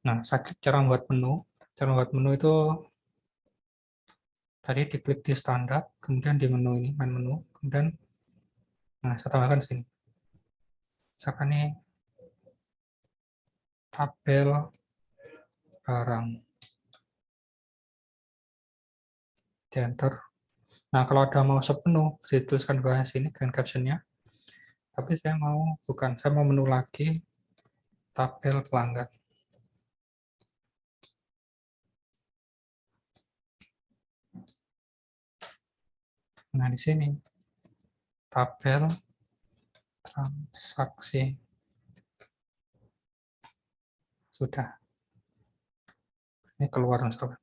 Nah, cara membuat menu. Cara membuat menu itu tadi diklik di standar, kemudian di menu ini, main menu, kemudian nah saya tambahkan sini. Misalkan ini tabel barang. Di enter. Nah, kalau ada mau submenu, bisa dituliskan di bawah sini dengan captionnya. Tapi saya mau menu lagi tabel pelanggan. Nah, di sini tabel transaksi. Sudah. Ini keluar misalkan.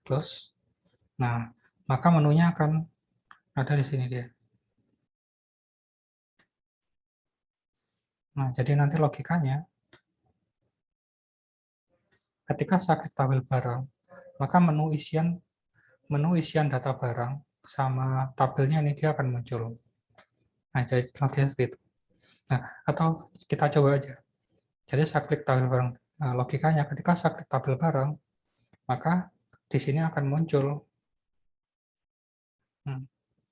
Close. Nah, maka menunya akan ada di sini dia. Nah, jadi nanti logikanya, ketika saya klik tabel barang, maka menu isian data barang sama tabelnya ini dia akan muncul. Nah, jadi logikanya seperti itu. Nah, atau kita coba aja. Jadi saya klik tabel barang. Nah, logikanya ketika saya klik tabel barang, maka di sini akan muncul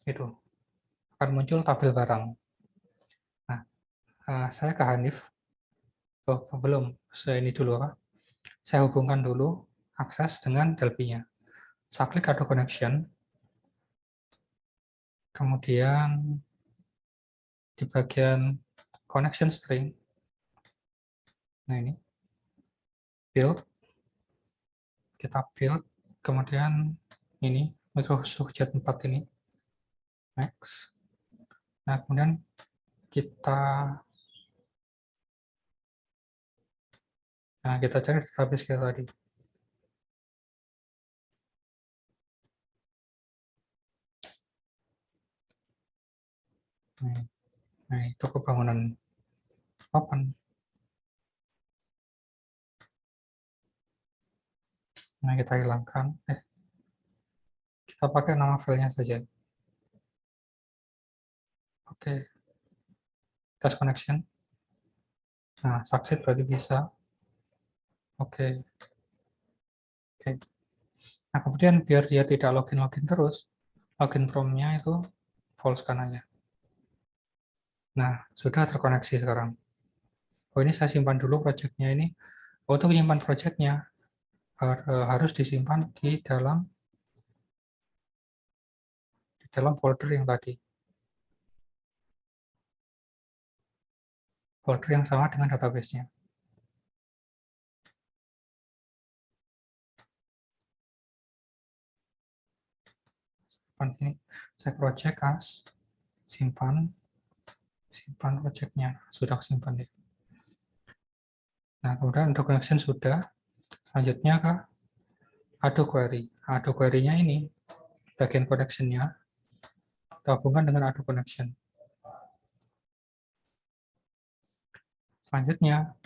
itu akan muncul tabel barang. Nah, saya ke Hanif. Oh, belum. Saya ini dulu apa? Saya hubungkan dulu akses dengan Delphi-nya. Saya klik Auto Connection. Kemudian di bagian connection string. Nah, ini build. Kita build. Kemudian ini Microsoft Jet 4 ini. Next. Nah, kemudian kita cari database kita tadi. Nah, itu kebangunan open. Nah, kita hilangkan. Kita pakai nama filenya saja. Oke. Test connection. Nah, succeed berarti bisa. Oke. Oke. Nah, kemudian biar dia tidak login terus, login from-nya itu false kanannya. Nah, sudah terkoneksi sekarang. Oh, ini saya simpan dulu project-nya ini. Untuk menyimpan project-nya, harus disimpan di dalam folder yang tadi. Folder yang sama dengan database-nya. Simpan ini, saya project as, simpan project-nya. Sudah simpan. Nah, kemudian untuk connection sudah. Selanjutnya ke Ado Query. Ado Query-nya ini, bagian connection-nya, kita hubungkan dengan Ado Connection. Selanjutnya,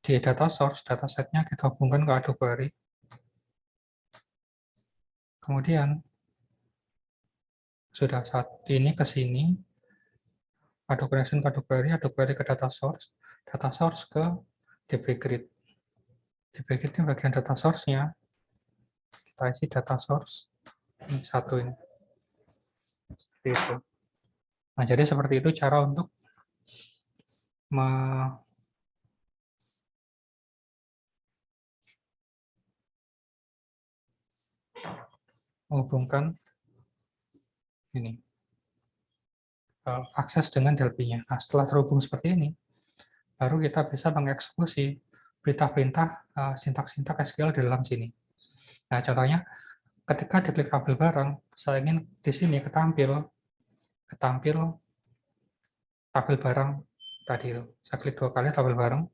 di data source, dataset-nya kita hubungkan ke Ado Query. Kemudian, sudah saat ini ke sini, Ado Connection ke Ado Query ke data source ke DB Grid. DB Grid ini bagian data source-nya, kita isi data source, ini satu ini. Seperti itu. Nah, jadi seperti itu cara untuk menghubungkan ini akses dengan Delphi-nya. Nah, setelah terhubung seperti ini, baru kita bisa mengeksekusi perintah-perintah sintak-sintak SQL di dalam sini. Nah, contohnya, ketika diklik tabel barang, saya ingin di sini ketampil tabel barang tadi itu. Saya klik 2 kali tabel barang.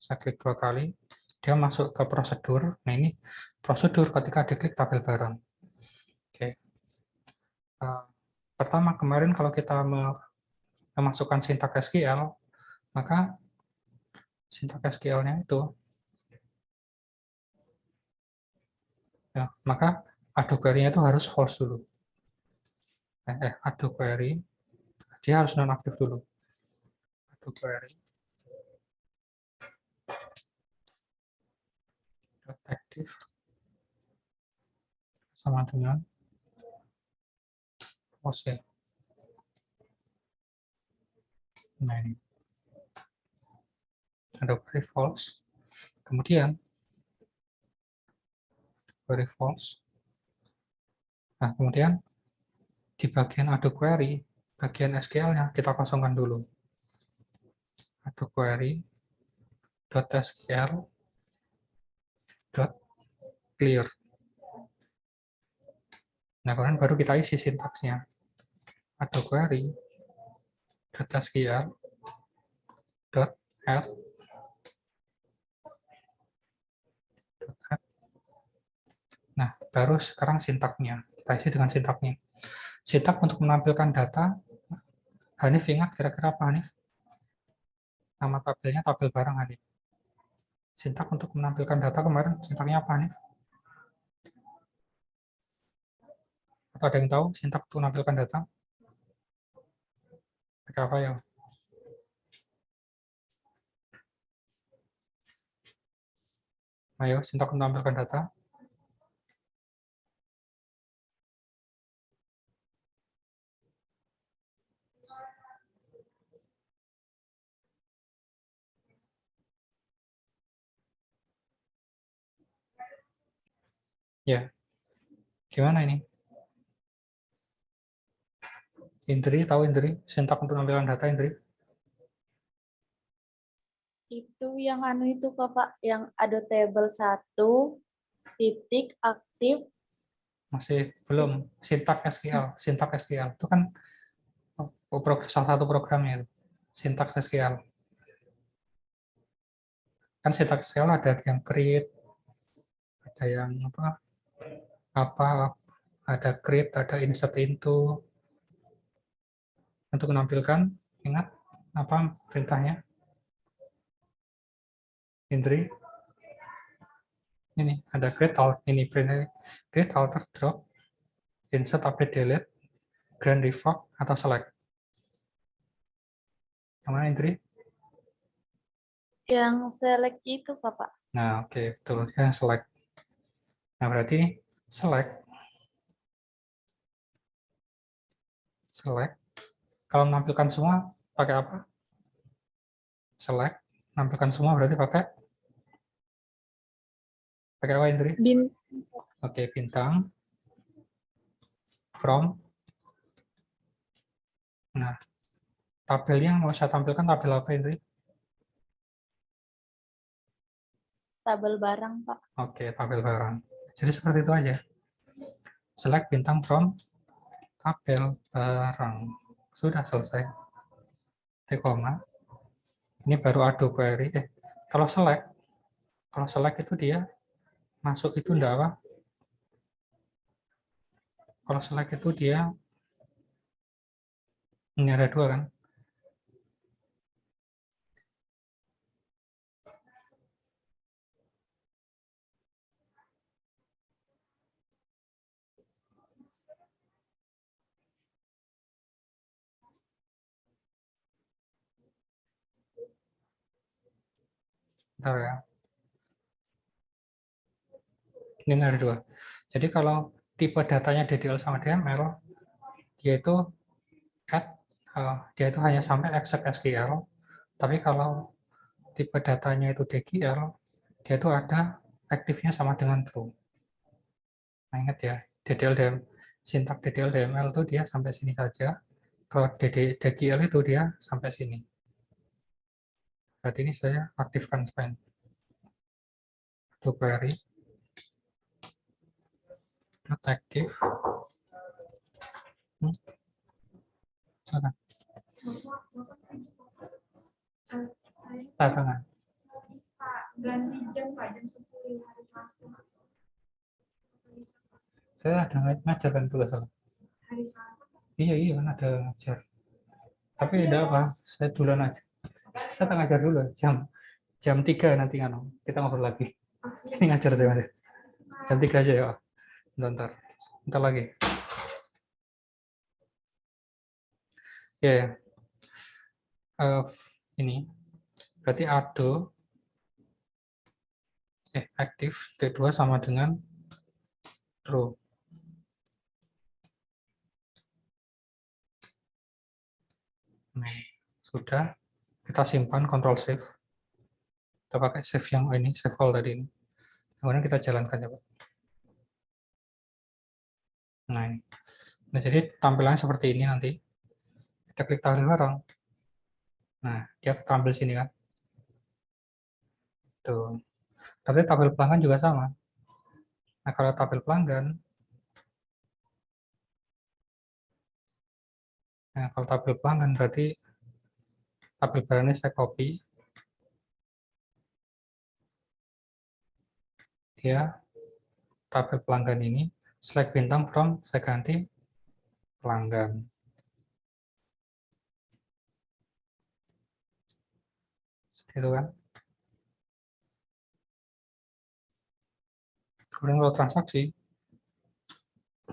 Saya klik 2 kali, dia masuk ke prosedur. Nah, ini prosedur ketika diklik tabel barang. Oke. Pertama, kemarin kalau kita memasukkan sintak SQL, maka sintak SQL-nya itu Ya, maka ado query-nya itu harus false dulu. Ado query, dia harus nonaktif dulu. Ado query active sama dengan false. Nah, ini ado query false. Kemudian query false. Nah, kemudian di bagian ado query, bagian SQL-nya kita kosongkan dulu. Ado query .sql .clear. Nah, kemudian baru kita isi sintaksnya. Ado query .sql .add. Nah, baru sekarang sintaknya. Kita isi dengan sintaknya. Sintak untuk menampilkan data, Hanif ingat kira-kira apa, Hanif? Nama tabelnya tabel barang, Hanif. Sintak untuk menampilkan data kemarin, sintaknya apa, Hanif? Atau ada yang tahu sintak untuk menampilkan data? Pakai apa ya? Ayo, sintak untuk menampilkan data. Ya, gimana ini? Indri, tahu Indri? Sintak untuk menampilkan data, Indri? Itu yang anu itu kok Pak, yang ada table 1 titik aktif. Masih belum. Sintak SQL. Sintak SQL. Itu kan salah satu programnya itu. Sintak SQL. Kan sintak SQL ada yang create, ada yang apa ada create, ada insert into. Untuk menampilkan, ingat apa perintahnya? Indri, ini ada create alt, ini perintahnya create, alter, drop, insert, update, delete, grand revoke, atau select. Yang mana, Indri? Yang select itu Pak. Nah, oke, betul. Ya, select. Nah, berarti select kalau menampilkan semua pakai apa? Select, menampilkan semua berarti pakai apa, Indri? Oke, bintang. From. Nah, tabelnya mau saya tampilkan tabel apa, Indri? Tabel barang Pak. Oke, tabel barang. Jadi seperti itu aja. Select bintang from tabel barang. Sudah selesai. T koma. Ini baru ado query. Kalau select itu dia masuk itu enggak apa? Kalau select itu dia ini ada dua kan? Bentar ya. Ini ada dua. Jadi kalau tipe datanya DDL sama DML, dia itu dia itu hanya sampai except SQL. Tapi kalau tipe datanya itu DGL, dia itu ada aktifnya sama dengan true. Nah, ingat ya, sintak DDL DML itu dia sampai sini saja. Kalau DGL itu dia sampai sini. Berarti ini saya aktifkan span. To query. Not active. Tangan. Ganti jam Pak, jam 10 hari Selasa. Saya ada ngajar kan tugas apa? Hari Selasa. Iya kan ada ngajar. Tapi tidak apa, saya duluan aja. Saya tak ngajar dulu jam 3 nanti kan kita ngobrol lagi. Ini ngajar saya. Jam 3 aja ya. Bentar. Bentar lagi. Ya, ini berarti ado aktif T2 sama dengan true. Nah, sudah, kita simpan, Ctrl Save. Kita pakai save yang ini, save all tadi ini. Kemudian kita jalankan ya, Pak. Nah, ini. Nah, jadi tampilannya seperti ini nanti. Kita klik tampil barang. Nah, dia tampil sini kan. Tuh. Tapi tabel pelanggan juga sama. Nah, kalau tabel pelanggan, berarti tabel barangnya saya copy. Dia tabel pelanggan ini, select bintang from, saya ganti pelanggan. Seperti itu kan. Kemudian kalau transaksi,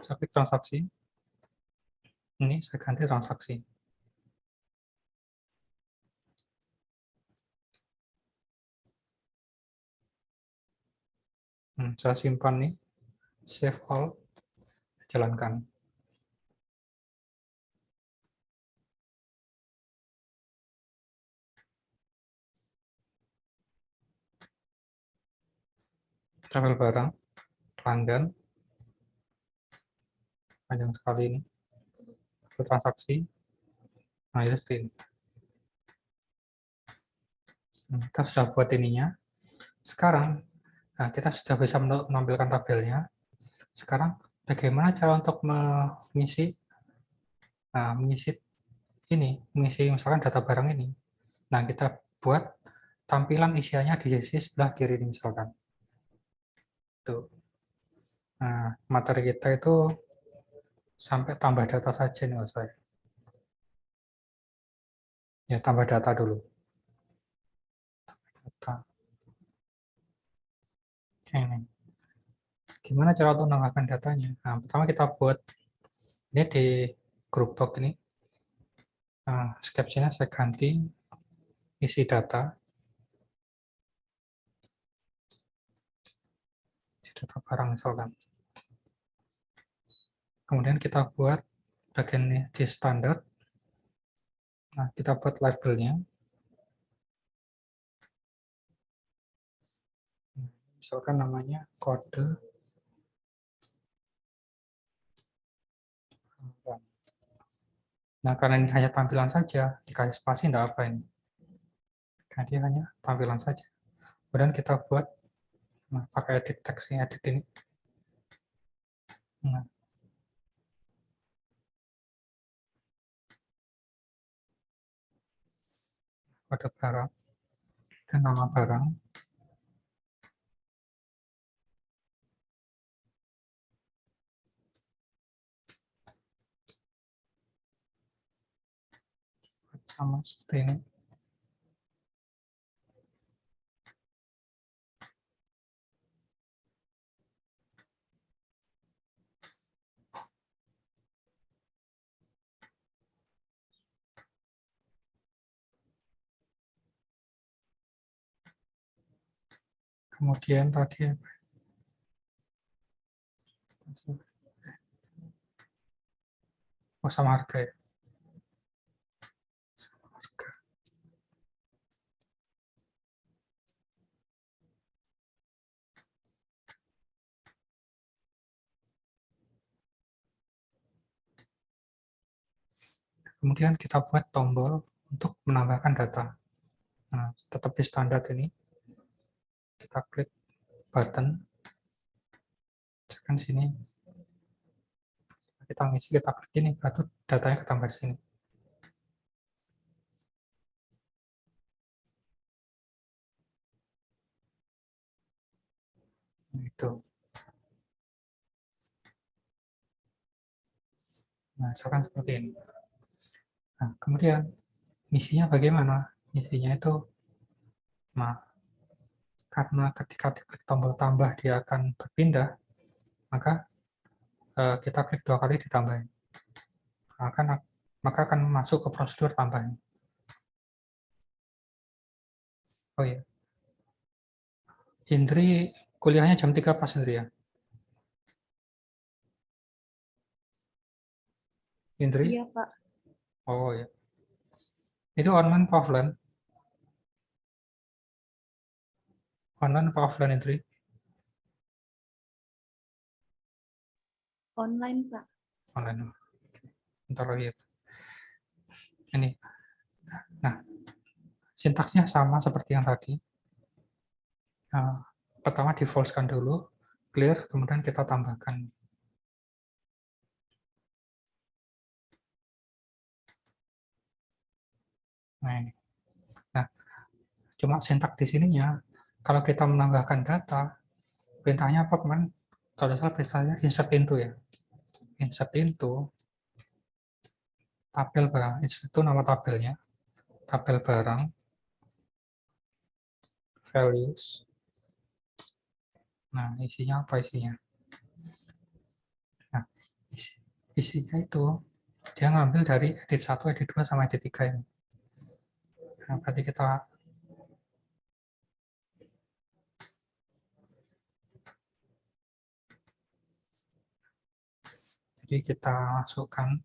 saya klik transaksi. Ini saya ganti transaksi. Saya simpan nih, save all, jalankan. Tabel barang, pelanggan, panjang sekali ini. Transaksi, nah itu seperti ini. Kita sudah buat ininya. Sekarang, nah, kita sudah bisa menampilkan tabelnya. Sekarang, bagaimana cara untuk mengisi mengisi misalkan data barang ini. Nah, kita buat tampilan isiannya di sisi sebelah kiri ini misalkan. Tuh. Nah, materi kita itu sampai tambah data saja nih Mas saya. Ya, tambah data dulu. Data. Oke, ini. Gimana cara untuk menambahkan datanya? Nah, pertama kita buat ini di group doc ini. Nah, caption-nya saya ganti isi data. Isi data barang misalkan. Kemudian kita buat bagian ini di standar. Nah, kita buat labelnya. Misalkan namanya kode. Nah, karena ini hanya tampilan saja, dikasih spasi tidak apa ini. Karena dia hanya tampilan saja. Kemudian kita buat pakai edit text ini, edit ini. Nah, kode barang dan nama barang. Sama seperti ini. Kemudian tadi apa? Oh, sama harga ya. Sama harga. Kemudian kita buat tombol untuk menambahkan data. Nah, tetap di standar ini. Kita klik button. Tekan sini. Kita ngisi, kita klik ini, baru datanya ketambah di sini. Nah, itu. Nah, misalkan seperti ini. Nah, kemudian misinya bagaimana? Misinya itu, nah, karena ketika diklik tombol tambah dia akan berpindah, maka kita klik 2 kali ditambahin. Maka akan masuk ke prosedur tambahan. Oh iya. Indri kuliahnya jam 3 pas Indri ya? Indri? Iya, Pak. Oh ya. Itu online apa offline? Online apa offline Indri? Online, Pak. Online. Bentar lagi. Ini. Nah, sintaksnya sama seperti yang tadi. Nah, pertama di false-kan dulu, clear, kemudian kita tambahkan. Nah, ini. Nah, cuma sintak di sininya, kalau kita menambahkan data, perintahnya apa kemarin? Kalau salah perintahnya insert into ya. Insert into tabel barang. Insert itu nama tabelnya. Tabel barang. Values. Nah, isinya apa isinya? Nah, isinya itu dia ngambil dari edit 1, edit 2, sama edit 3 ini. Nah, berarti kita masukkan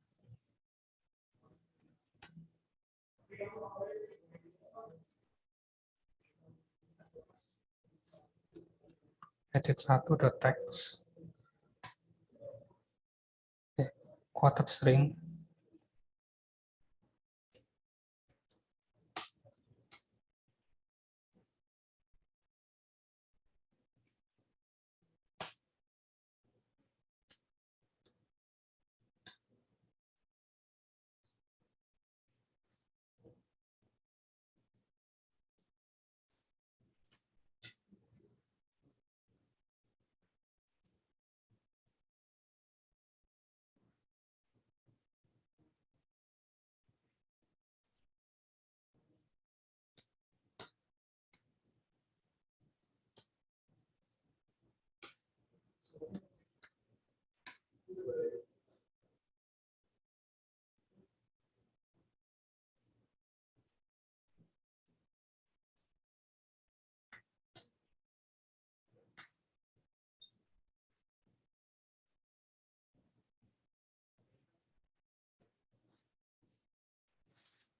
edit 1.text quoted string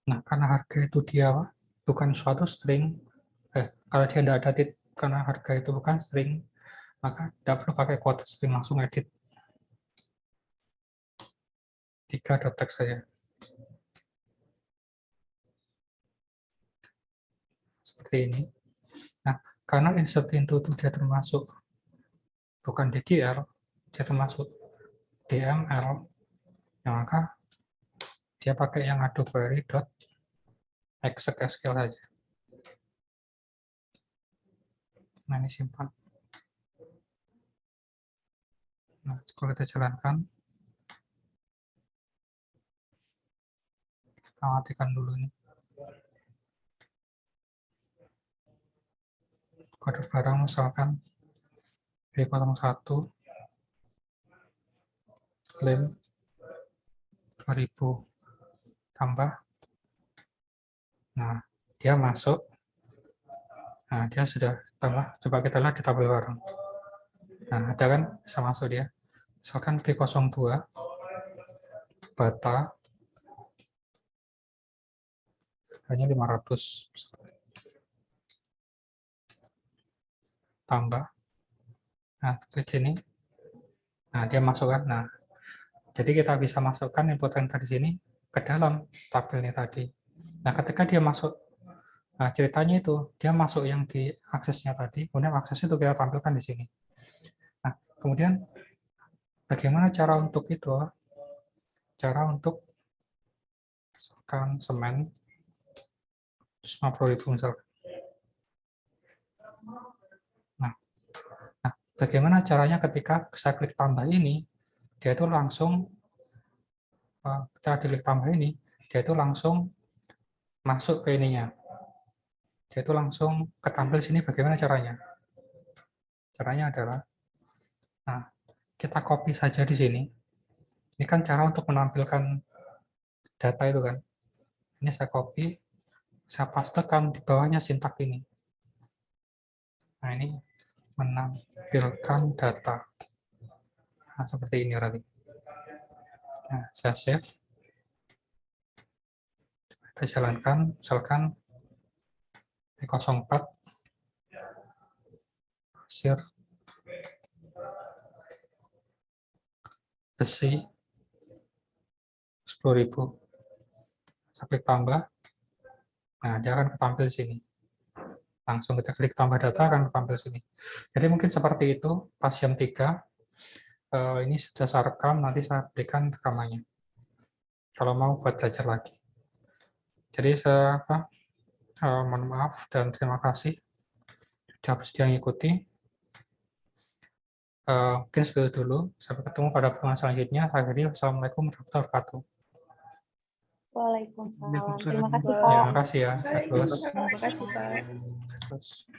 Nah, karena harga itu dia bukan suatu string, kalau dia tidak ada karena harga itu bukan string, maka tidak perlu pakai quoted string, langsung edit 3.text saja. Seperti ini. Nah, karena insert into itu dia termasuk bukan DDL, dia termasuk DML, ya maka dia pakai yang Adobe Query exec SQL saja. Nah, ini simpan. Nah, kalau kita jalankan, kita matikan dulu ini. Kode barang misalkan B01 lem 2000 tambah. Nah, dia masuk. Nah, dia sudah tambah. Coba kita lihat di tabel barang. Nah, ada kan bisa masuk dia. Misalkan B02 bata hanya 500 tambah. Nah, klik ini. Nah, dia masukkan. Nah, jadi kita bisa masukkan input renter di sini ke dalam tabelnya tadi. Nah, ketika dia masuk, nah ceritanya itu dia masuk yang di aksesnya tadi, kemudian akses itu kita tampilkan di sini. Nah, kemudian bagaimana cara untuk itu? Cara untuk misalkan semen 150.000 misalkan. Nah, bagaimana caranya ketika saya klik tambah ini, dia itu langsung ketika klik tambah ini, dia itu langsung masuk ke ininya. Dia itu langsung ketampil sini bagaimana caranya? Caranya adalah, nah, kita copy saja di sini. Ini kan cara untuk menampilkan data itu kan. Ini saya copy, saya pastekan di bawahnya sintak ini. Nah, ini menampilkan data. Nah, seperti ini berarti. Nah, saya save. Kita jalankan, misalkan B04 pasir besi 10.000. Saya klik tambah. Nah, dia akan tampil di sini. Langsung kita klik tambah data akan tampil di sini. Jadi mungkin seperti itu pas jam 3. Ini sudah saya rekam, nanti saya berikan rekamannya. Kalau mau buat belajar lagi. Jadi saya mohon maaf dan terima kasih sudah bersedia mengikuti. Mungkin segitu dulu. Sampai ketemu pada pertemuan selanjutnya. Saya akhiri. Wassalamualaikum warahmatullahi wabarakatuh. Waalaikumsalam. Waalaikumsalam. Terima kasih, Ya, Pak. terima kasih ya. Terus. Terima kasih, Pak. Terus.